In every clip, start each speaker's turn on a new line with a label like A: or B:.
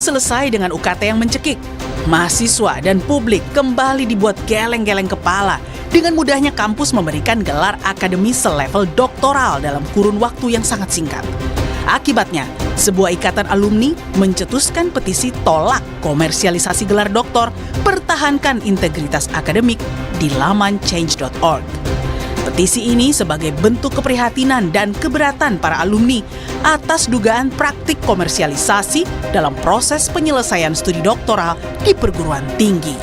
A: selesai dengan UKT yang mencekik. Mahasiswa dan publik kembali dibuat geleng-geleng kepala dengan mudahnya kampus memberikan gelar akademi selevel doktoral dalam kurun waktu yang sangat singkat. Akibatnya, sebuah ikatan alumni mencetuskan petisi tolak komersialisasi gelar doktor, pertahankan integritas akademik di laman change.org. Petisi ini sebagai bentuk keprihatinan dan keberatan para alumni atas dugaan praktik komersialisasi dalam proses penyelesaian studi doktoral di perguruan tinggi.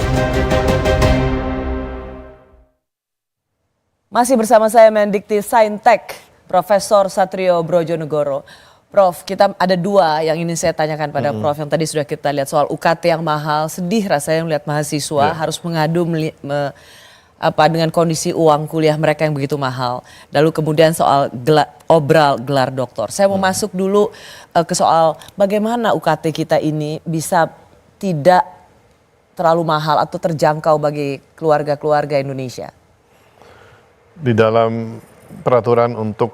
B: Masih bersama saya Mendikti Saintek, Profesor Satrio Brojonegoro. Prof, kita ada dua yang ingin saya tanyakan pada Prof yang tadi sudah kita lihat soal UKT yang mahal. Sedih rasanya melihat mahasiswa harus mengadu dengan kondisi uang kuliah mereka yang begitu mahal. Lalu kemudian soal gelar doktor. Saya mau masuk dulu ke soal bagaimana UKT kita ini bisa tidak terlalu mahal atau terjangkau bagi keluarga-keluarga Indonesia.
C: Di dalam peraturan untuk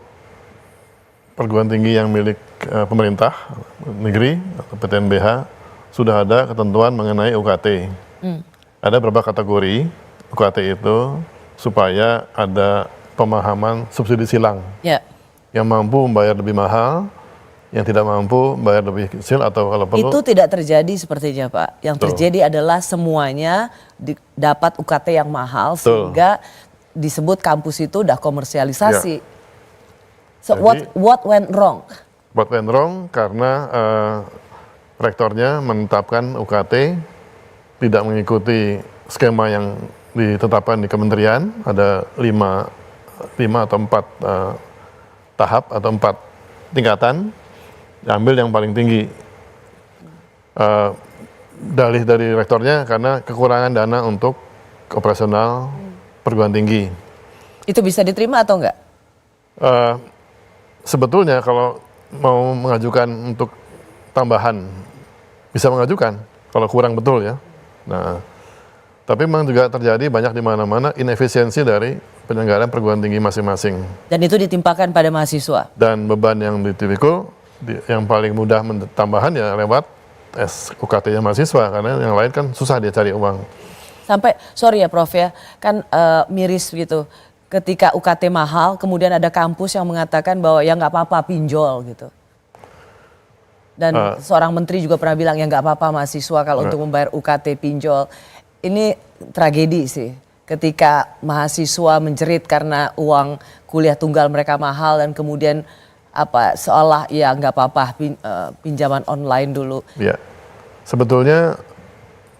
C: perguruan tinggi yang milik pemerintah negeri atau PTNBH sudah ada ketentuan mengenai UKT. Ada beberapa kategori UKT itu supaya ada pemahaman subsidi silang. Yang mampu membayar lebih mahal, yang tidak mampu bayar lebih kecil atau kalau perlu.
B: Itu tidak terjadi sepertinya Pak. Yang terjadi adalah semuanya dapat UKT yang mahal sehingga disebut kampus itu udah komersialisasi. So jadi, what went wrong?
C: What went wrong karena rektornya menetapkan UKT tidak mengikuti skema yang ditetapkan di kementerian. Ada 5 atau 4 tahap atau 4 tingkatan. Diambil yang paling tinggi. Dalih dari rektornya karena kekurangan dana untuk operasional perguruan tinggi.
B: Itu bisa diterima atau enggak?
C: Sebetulnya kalau mau mengajukan untuk tambahan bisa mengajukan kalau kurang betul ya. Nah, tapi memang juga terjadi banyak di mana-mana inefisiensi dari penyelenggaraan perguruan tinggi masing-masing.
B: Dan itu ditimpakan pada mahasiswa.
C: Dan beban yang dipikul yang paling mudah tambahan ya lewat UKT-nya mahasiswa karena yang lain kan susah dia cari uang.
B: Sampai sorry ya Prof ya, kan miris gitu. Ketika UKT mahal, kemudian ada kampus yang mengatakan bahwa ya nggak apa-apa pinjol gitu. Dan seorang menteri juga pernah bilang ya nggak apa-apa mahasiswa kalau untuk membayar UKT pinjol. Ini tragedi sih. Ketika mahasiswa menjerit karena uang kuliah tunggal mereka mahal dan kemudian seolah ya nggak apa-apa pinjaman online dulu.
C: Ya, sebetulnya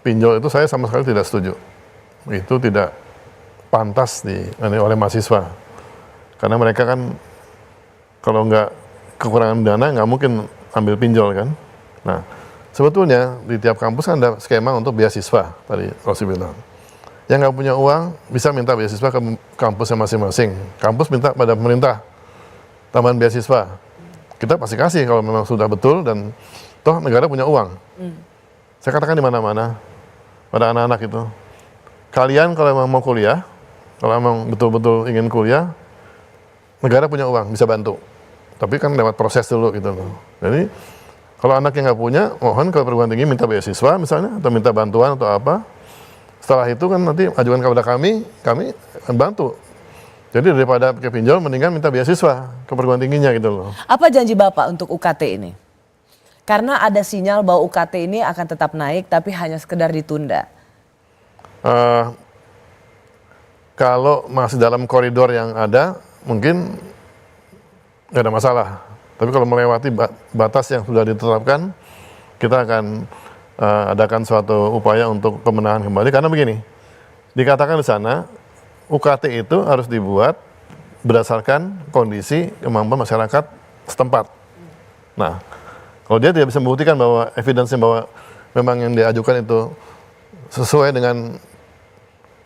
C: pinjol itu saya sama sekali tidak setuju. Itu tidak pantas oleh mahasiswa. Karena mereka kan kalau nggak kekurangan dana nggak mungkin ambil pinjol kan. Nah, sebetulnya di tiap kampus kan ada skema untuk beasiswa tadi Rosi bilang. Yang nggak punya uang bisa minta beasiswa ke kampusnya masing-masing. Kampus minta pada pemerintah tambahan beasiswa. Kita pasti kasih kalau memang sudah betul dan toh negara punya uang. Saya katakan di mana-mana pada anak-anak itu. Kalian kalau memang mau kuliah, kalau memang betul-betul ingin kuliah, negara punya uang, bisa bantu. Tapi kan lewat proses dulu gitu loh. Jadi kalau anaknya nggak punya, mohon ke perguruan tinggi minta beasiswa misalnya, atau minta bantuan atau apa. Setelah itu kan nanti ajukan kepada kami bantu. Jadi daripada pakai pinjol, mendingan minta beasiswa ke perguruan tingginya gitu loh.
B: Apa janji Bapak untuk UKT ini? Karena ada sinyal bahwa UKT ini akan tetap naik, tapi hanya sekedar ditunda.
C: Kalau masih dalam koridor yang ada, mungkin nggak ada masalah. Tapi kalau melewati batas yang sudah ditetapkan, kita akan adakan suatu upaya untuk pemenahan kembali. Karena begini, dikatakan di sana, UKT itu harus dibuat berdasarkan kondisi kemampuan masyarakat setempat. Nah, kalau dia tidak bisa membuktikan bahwa evidence bahwa memang yang diajukan itu sesuai dengan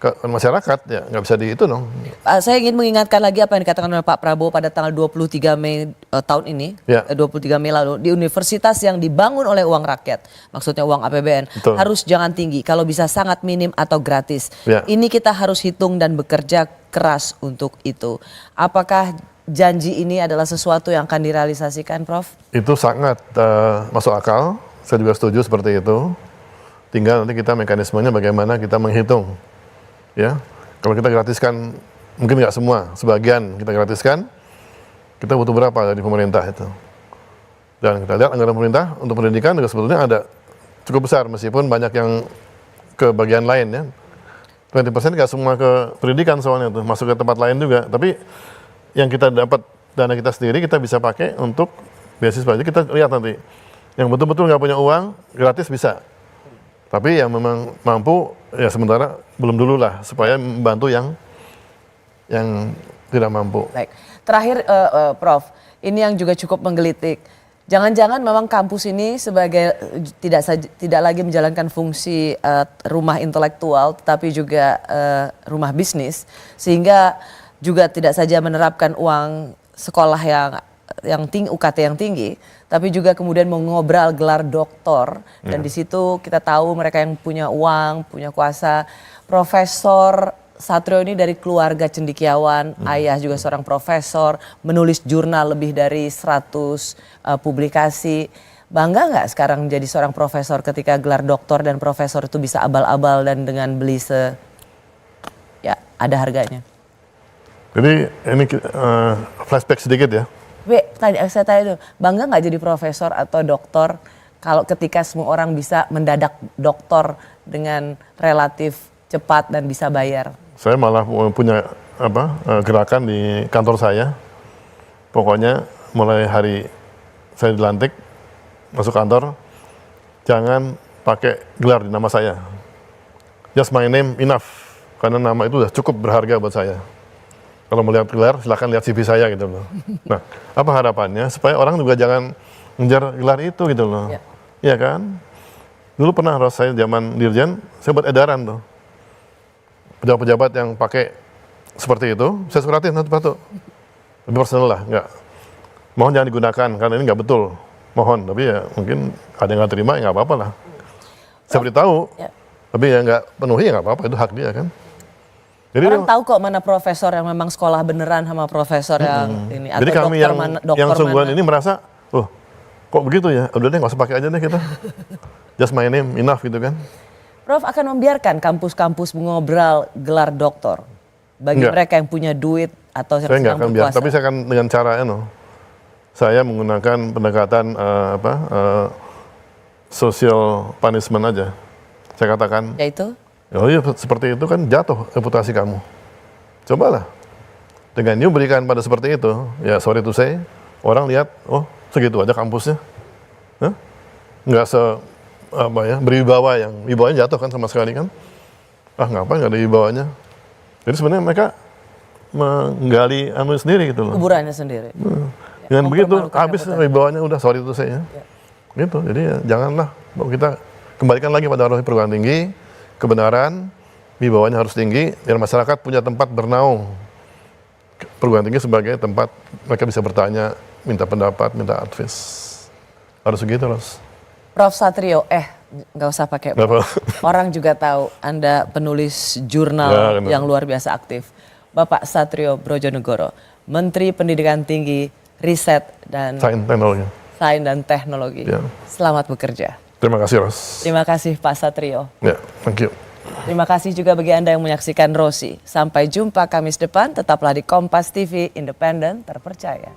C: masyarakat, ya nggak bisa di itu dong.
B: Saya ingin mengingatkan lagi apa yang dikatakan oleh Pak Prabowo pada tanggal 23 Mei tahun ini, 23 Mei lalu, di universitas yang dibangun oleh uang rakyat, maksudnya uang APBN, harus jangan tinggi, kalau bisa sangat minim atau gratis. Ini kita harus hitung dan bekerja keras untuk itu. Apakah janji ini adalah sesuatu yang akan direalisasikan, Prof?
C: Itu sangat masuk akal, Saya juga setuju seperti itu. Tinggal nanti kita mekanismenya bagaimana kita menghitung. Ya, kalau kita gratiskan, mungkin nggak semua, sebagian kita gratiskan, kita butuh berapa dari pemerintah itu. Dan kita lihat anggaran pemerintah untuk pendidikan juga sebetulnya ada cukup besar, meskipun banyak yang ke bagian lain ya. 20% nggak semua ke pendidikan soalnya tuh, masuk ke tempat lain juga. Tapi yang kita dapat dana kita sendiri kita bisa pakai untuk beasiswa. Jadi kita lihat nanti, yang betul-betul nggak punya uang gratis bisa. Tapi yang memang mampu ya sementara belum dulu lah, supaya membantu yang tidak mampu.
B: Baik, terakhir Prof, ini yang juga cukup menggelitik. Jangan-jangan memang kampus ini sebagai tidak lagi menjalankan fungsi rumah intelektual, tetapi juga rumah bisnis, sehingga juga tidak saja menerapkan uang sekolah yang tinggi, UKT yang tinggi, tapi juga kemudian mengobral gelar doktor. Dan di situ kita tahu mereka yang punya uang, punya kuasa. Profesor Satrio ini dari keluarga cendekiawan, ayah juga seorang profesor, menulis jurnal lebih dari 100 publikasi. Bangga nggak sekarang menjadi seorang profesor ketika gelar doktor dan profesor itu bisa abal-abal dan dengan beli ya ada harganya?
C: Jadi ini flashback sedikit ya.
B: Tadi saya tanya itu, bangga nggak jadi profesor atau doktor kalau ketika semua orang bisa mendadak doktor dengan relatif cepat dan bisa bayar?
C: Saya malah punya gerakan di kantor saya. Pokoknya mulai hari saya dilantik masuk kantor, jangan pakai gelar di nama saya. Just my name enough, karena nama itu sudah cukup berharga buat saya. Kalau melihat gelar, silakan lihat CV saya gitu loh. Nah, apa harapannya supaya orang juga jangan ngejar gelar itu gitu loh. Iya kan? Dulu pernah saya zaman dirjen, saya buat edaran tuh. Pejabat-pejabat yang pakai seperti itu, saya suratin satu-satu. Lebih personal lah, enggak. Mohon jangan digunakan, karena ini nggak betul. Mohon, tapi ya mungkin ada yang nggak terima, ya nggak apa-apa lah. Saya beritahu, tapi ya nggak penuhi, ya nggak apa-apa, itu hak dia kan. Jadi
B: orang tahu kok mana profesor yang memang sekolah beneran sama profesor yang ini. Atau
C: jadi kami yang sungguhan ini merasa, oh kok begitu ya, udah deh nggak usah pakai aja deh kita. Just my name, enough gitu kan.
B: Prof akan membiarkan kampus-kampus mengobrol gelar doktor bagi mereka yang punya duit atau yang sedang berkuasa?
C: Tapi saya akan dengan cara saya menggunakan pendekatan social punishment aja. Saya katakan.
B: Yaitu?
C: Oh iya, seperti itu kan jatuh reputasi kamu. Cobalah. Dengan you berikan pada seperti itu, ya sorry to say, orang lihat, oh segitu aja kampusnya. Nggak berwibawa, yang wibawanya jatuh kan sama sekali kan. Ngapain nggak ada wibawanya. Jadi sebenarnya mereka menggali sendiri gitu loh.
B: Kuburannya sendiri.
C: Dengan begitu, habis wibawanya udah sorry to say ya. Gitu, jadi ya, janganlah kita kembalikan lagi pada roh perguruan tinggi, kebenaran, wibawanya harus tinggi, dan masyarakat punya tempat bernaung. Perguruan tinggi sebagai tempat mereka bisa bertanya, minta pendapat, minta advice. Harus begitu, Ros.
B: Prof Satrio, nggak usah pakai orang juga tahu Anda penulis jurnal yang luar biasa aktif. Bapak Satrio Brojonegoro, Menteri Pendidikan Tinggi, Riset dan Sains dan Teknologi. Selamat bekerja.
C: Terima kasih, Ros.
B: Terima kasih Pak Satrio.
C: Thank you.
B: Terima kasih juga bagi Anda yang menyaksikan Rosi. Sampai jumpa Kamis depan, tetaplah di Kompas TV, independen, terpercaya.